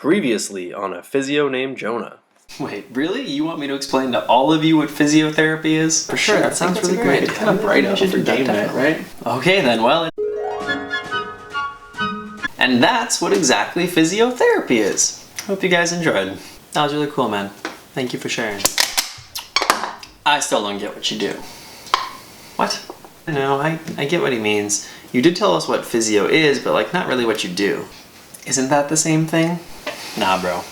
Previously on a physio named Jonah. Wait, really? You want me to explain to all of you what physiotherapy is? For sure, that sounds really great. It's kind of bright out for game night, right? Okay then, well... And that's what exactly physiotherapy is. Hope you guys enjoyed. That was really cool, man. Thank you for sharing. I still don't get what you do. What? No, I get what he means. You did tell us what physio is, but like not really what you do. Isn't that the same thing? Nah, bro.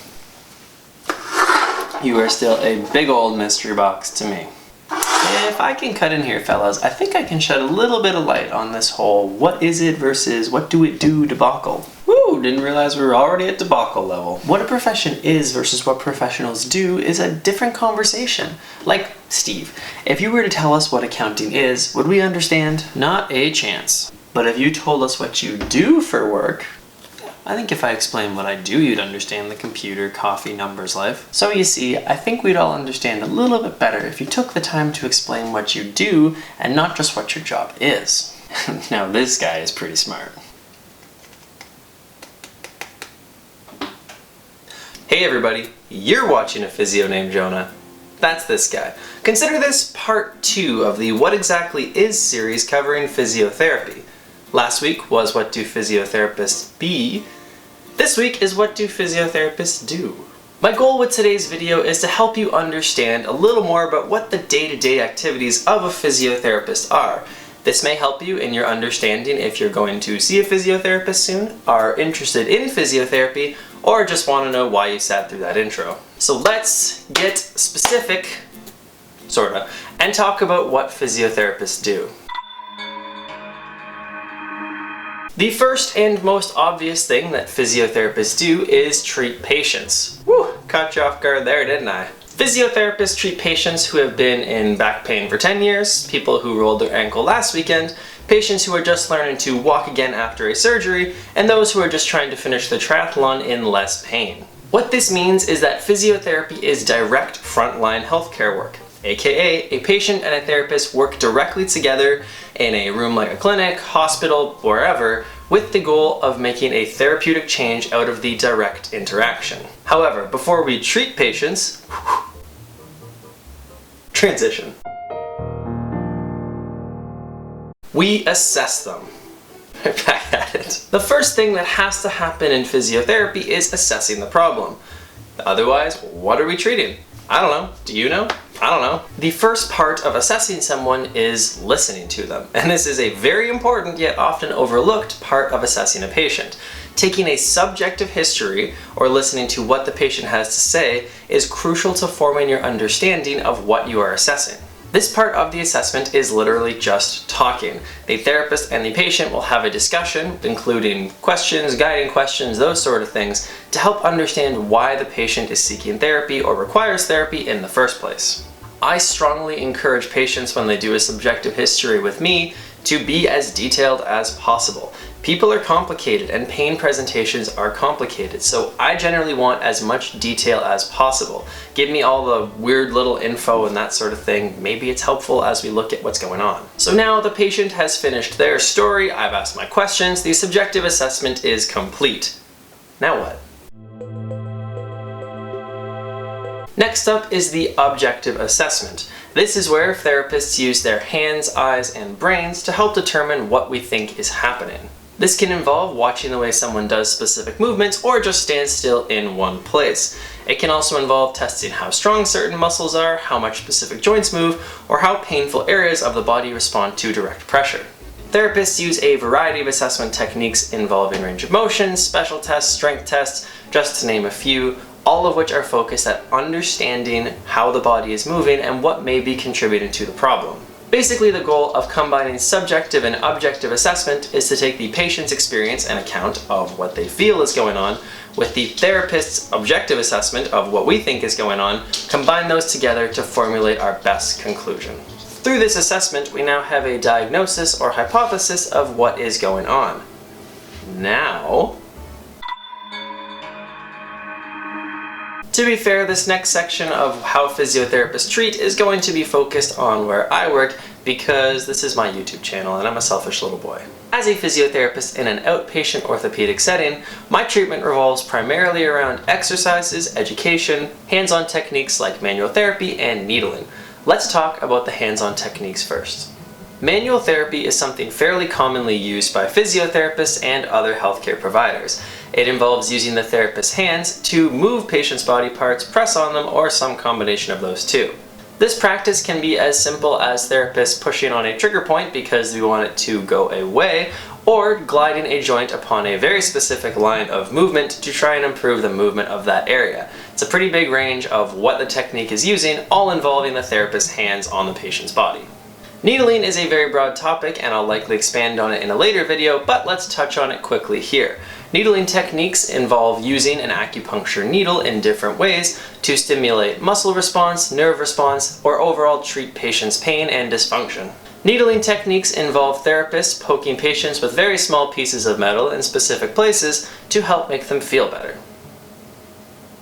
You are still a big old mystery box to me. If I can cut in here, fellas, I think I can shed a little bit of light on this whole what is it versus what do it do debacle. Woo, didn't realize we were already at debacle level. What a profession is versus what professionals do is a different conversation. Like, Steve, if you were to tell us what accounting is, would we understand? Not a chance. But if you told us what you do for work, I think if I explained what I do, you'd understand the computer, coffee, numbers life. So you see, I think we'd all understand a little bit better if you took the time to explain what you do and not just what your job is. Now this guy is pretty smart. Hey everybody, you're watching a physio named Jonah. That's this guy. Consider this part 2 of the What Exactly Is series covering physiotherapy. Last week was What Do Physiotherapists Be? This week is What Do Physiotherapists Do? My goal with today's video is to help you understand a little more about what the day-to-day activities of a physiotherapist are. This may help you in your understanding if you're going to see a physiotherapist soon, are interested in physiotherapy, or just want to know why you sat through that intro. So let's get specific, sorta, and talk about what physiotherapists do. The first and most obvious thing that physiotherapists do is treat patients. Woo, caught you off guard there, didn't I? Physiotherapists treat patients who have been in back pain for 10 years, people who rolled their ankle last weekend, patients who are just learning to walk again after a surgery, and those who are just trying to finish the triathlon in less pain. What this means is that physiotherapy is direct frontline healthcare work. AKA, a patient and a therapist work directly together in a room like a clinic, hospital, wherever, with the goal of making a therapeutic change out of the direct interaction. However, before we treat patients, transition. We assess them. Back at it. The first thing that has to happen in physiotherapy is assessing the problem. Otherwise, what are we treating? I don't know. Do you know? I don't know. The first part of assessing someone is listening to them. And this is a very important yet often overlooked part of assessing a patient. Taking a subjective history or listening to what the patient has to say is crucial to forming your understanding of what you are assessing. This part of the assessment is literally just talking. The therapist and the patient will have a discussion, including questions, guiding questions, those sort of things, to help understand why the patient is seeking therapy or requires therapy in the first place. I strongly encourage patients when they do a subjective history with me to be as detailed as possible. People are complicated and pain presentations are complicated, so I generally want as much detail as possible. Give me all the weird little info and that sort of thing. Maybe it's helpful as we look at what's going on. So now the patient has finished their story, I've asked my questions, the subjective assessment is complete. Now what? Next up is the objective assessment. This is where therapists use their hands, eyes, and brains to help determine what we think is happening. This can involve watching the way someone does specific movements or just stands still in one place. It can also involve testing how strong certain muscles are, how much specific joints move, or how painful areas of the body respond to direct pressure. Therapists use a variety of assessment techniques involving range of motion, special tests, strength tests, just to name a few, all of which are focused at understanding how the body is moving and what may be contributing to the problem. Basically, the goal of combining subjective and objective assessment is to take the patient's experience and account of what they feel is going on with the therapist's objective assessment of what we think is going on, combine those together to formulate our best conclusion. Through this assessment, we now have a diagnosis or hypothesis of what is going on. Now, to be fair, this next section of how physiotherapists treat is going to be focused on where I work because this is my YouTube channel and I'm a selfish little boy. As a physiotherapist in an outpatient orthopedic setting, my treatment revolves primarily around exercises, education, hands-on techniques like manual therapy, and needling. Let's talk about the hands-on techniques first. Manual therapy is something fairly commonly used by physiotherapists and other healthcare providers. It involves using the therapist's hands to move patients' body parts, press on them, or some combination of those two. This practice can be as simple as therapists pushing on a trigger point because we want it to go away, or gliding a joint upon a very specific line of movement to try and improve the movement of that area. It's a pretty big range of what the technique is using, all involving the therapist's hands on the patient's body. Needling is a very broad topic, and I'll likely expand on it in a later video, but let's touch on it quickly here. Needling techniques involve using an acupuncture needle in different ways to stimulate muscle response, nerve response, or overall treat patients' pain and dysfunction. Needling techniques involve therapists poking patients with very small pieces of metal in specific places to help make them feel better.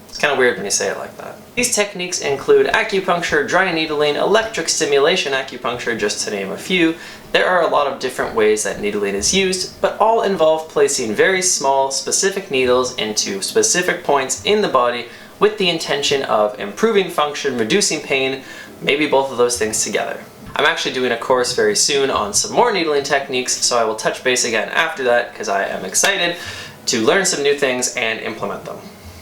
It's kind of weird when you say it like that. These techniques include acupuncture, dry needling, electric stimulation acupuncture, just to name a few. There are a lot of different ways that needling is used, but all involve placing very small, specific needles into specific points in the body with the intention of improving function, reducing pain, maybe both of those things together. I'm actually doing a course very soon on some more needling techniques, so I will touch base again after that because I am excited to learn some new things and implement them.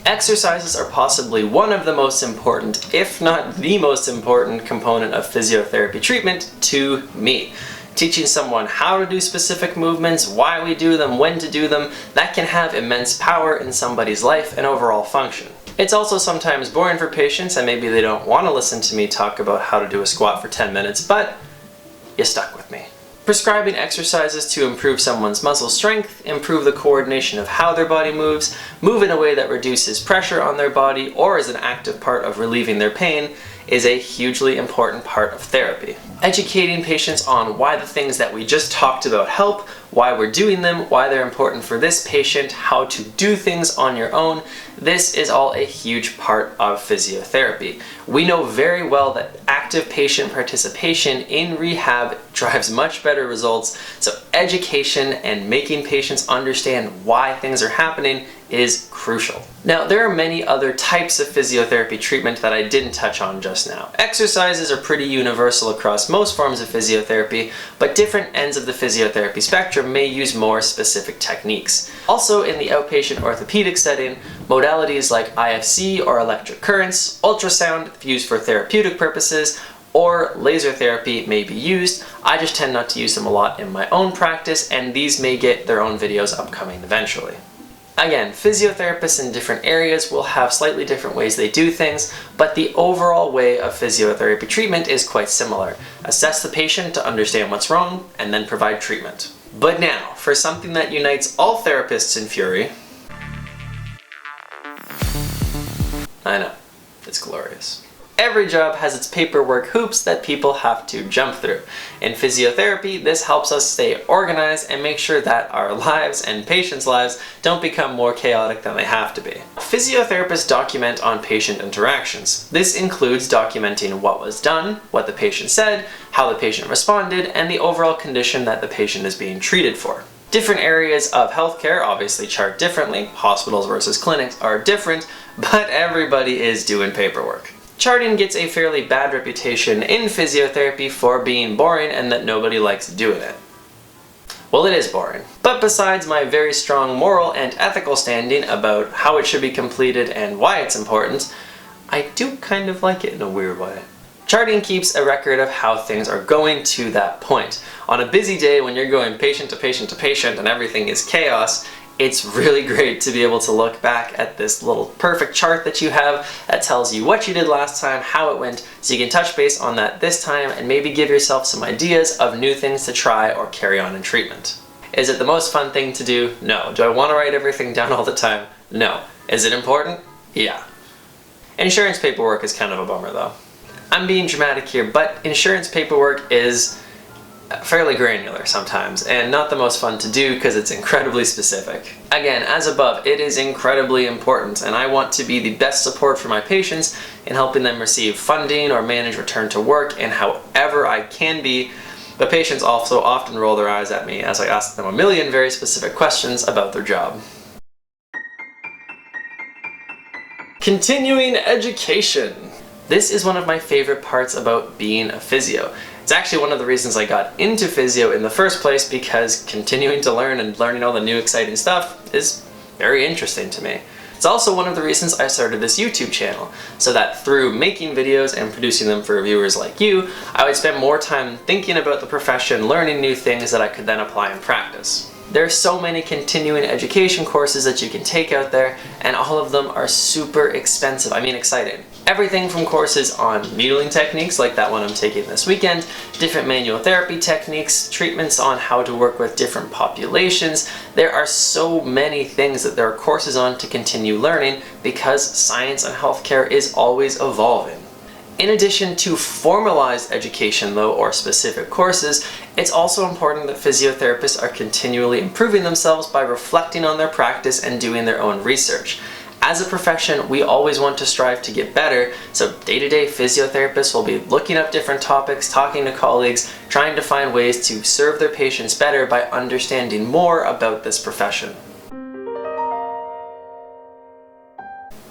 Exercises are possibly one of the most important, if not the most important, component of physiotherapy treatment to me. Teaching someone how to do specific movements, why we do them, when to do them, that can have immense power in somebody's life and overall function. It's also sometimes boring for patients, and maybe they don't want to listen to me talk about how to do a squat for 10 minutes, but you stuck with me. Prescribing exercises to improve someone's muscle strength, improve the coordination of how their body moves, move in a way that reduces pressure on their body, or as an active part of relieving their pain, is a hugely important part of therapy. Educating patients on why the things that we just talked about help, why we're doing them, why they're important for this patient, how to do things on your own, this is all a huge part of physiotherapy. We know very well that active patient participation in rehab drives much better results, so education and making patients understand why things are happening is crucial. Now, there are many other types of physiotherapy treatment that I didn't touch on just now. Exercises are pretty universal across most forms of physiotherapy, but different ends of the physiotherapy spectrum may use more specific techniques. Also, in the outpatient orthopedic setting, modalities like IFC or electric currents, ultrasound used for therapeutic purposes, or laser therapy may be used. I just tend not to use them a lot in my own practice, and these may get their own videos upcoming eventually. Again, physiotherapists in different areas will have slightly different ways they do things, but the overall way of physiotherapy treatment is quite similar. Assess the patient to understand what's wrong, and then provide treatment. But now, for something that unites all therapists in fury. I know, it's glorious. Every job has its paperwork hoops that people have to jump through. In physiotherapy, this helps us stay organized and make sure that our lives and patients' lives don't become more chaotic than they have to be. Physiotherapists document on patient interactions. This includes documenting what was done, what the patient said, how the patient responded, and the overall condition that the patient is being treated for. Different areas of healthcare obviously chart differently. Hospitals versus clinics are different, but everybody is doing paperwork. Charting gets a fairly bad reputation in physiotherapy for being boring and that nobody likes doing it. Well, it is boring. But besides my very strong moral and ethical standing about how it should be completed and why it's important, I do kind of like it in a weird way. Charting keeps a record of how things are going to that point. On a busy day when you're going patient to patient to patient and everything is chaos, it's really great to be able to look back at this little perfect chart that you have that tells you what you did last time, how it went, so you can touch base on that this time and maybe give yourself some ideas of new things to try or carry on in treatment. Is it the most fun thing to do? No. Do I want to write everything down all the time? No. Is it important? Yeah. Insurance paperwork is kind of a bummer though. I'm being dramatic here, but insurance paperwork is fairly granular sometimes and not the most fun to do because it's incredibly specific. Again, as above, it is incredibly important and I want to be the best support for my patients in helping them receive funding or manage return to work in however I can be But patients also often roll their eyes at me as I ask them a million very specific questions about their job. Continuing education. This is one of my favorite parts about being a physio. It's actually one of the reasons I got into physio in the first place, because continuing to learn and learning all the new exciting stuff is very interesting to me. It's also one of the reasons I started this YouTube channel, so that through making videos and producing them for viewers like you, I would spend more time thinking about the profession, learning new things that I could then apply in practice. There are so many continuing education courses that you can take out there, and all of them are super expensive. I mean exciting. Everything from courses on needling techniques, like that one I'm taking this weekend, different manual therapy techniques, treatments on how to work with different populations. There are so many things that there are courses on to continue learning, because science and healthcare is always evolving. In addition to formalized education though, or specific courses, it's also important that physiotherapists are continually improving themselves by reflecting on their practice and doing their own research. As a profession, we always want to strive to get better, so day-to-day physiotherapists will be looking up different topics, talking to colleagues, trying to find ways to serve their patients better by understanding more about this profession.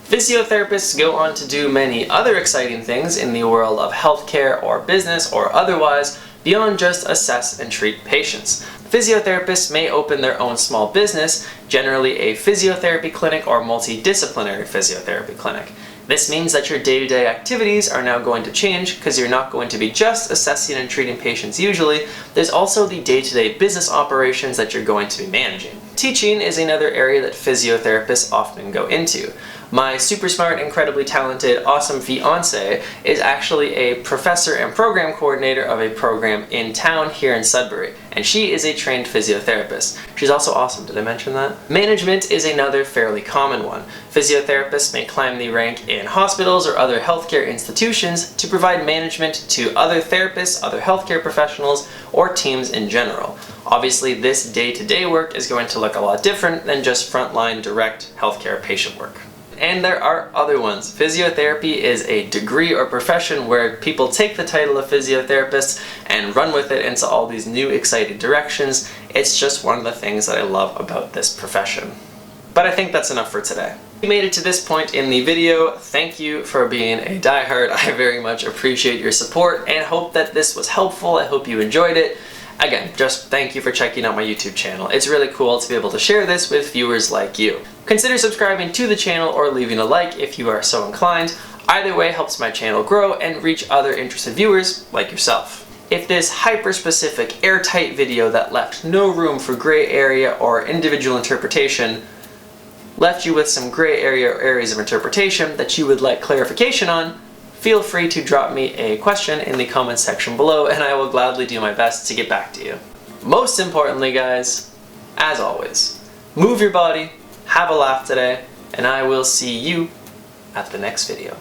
Physiotherapists go on to do many other exciting things in the world of healthcare or business or otherwise, beyond just assess and treat patients. Physiotherapists may open their own small business, generally a physiotherapy clinic or multidisciplinary physiotherapy clinic. This means that your day-to-day activities are now going to change, because you're not going to be just assessing and treating patients usually. There's also the day-to-day business operations that you're going to be managing. Teaching is another area that physiotherapists often go into. My super smart, incredibly talented, awesome fiance is actually a professor and program coordinator of a program in town here in Sudbury, and she is a trained physiotherapist. She's also awesome, did I mention that? Management is another fairly common one. Physiotherapists may climb the rank in hospitals or other healthcare institutions to provide management to other therapists, other healthcare professionals, or teams in general. Obviously, this day-to-day work is going to look a lot different than just frontline direct healthcare patient work. And there are other ones. Physiotherapy is a degree or profession where people take the title of physiotherapist and run with it into all these new exciting directions. It's just one of the things that I love about this profession. But I think that's enough for today. If you made it to this point in the video, thank you for being a diehard. I very much appreciate your support and hope that this was helpful. I hope you enjoyed it. Again, just thank you for checking out my YouTube channel. It's really cool to be able to share this with viewers like you. Consider subscribing to the channel or leaving a like if you are so inclined. Either way helps my channel grow and reach other interested viewers like yourself. If this hyper-specific, airtight video that left no room for gray area or individual interpretation left you with some gray area or areas of interpretation that you would like clarification on, feel free to drop me a question in the comments section below, and I will gladly do my best to get back to you. Most importantly, guys, as always, move your body, have a laugh today, and I will see you at the next video.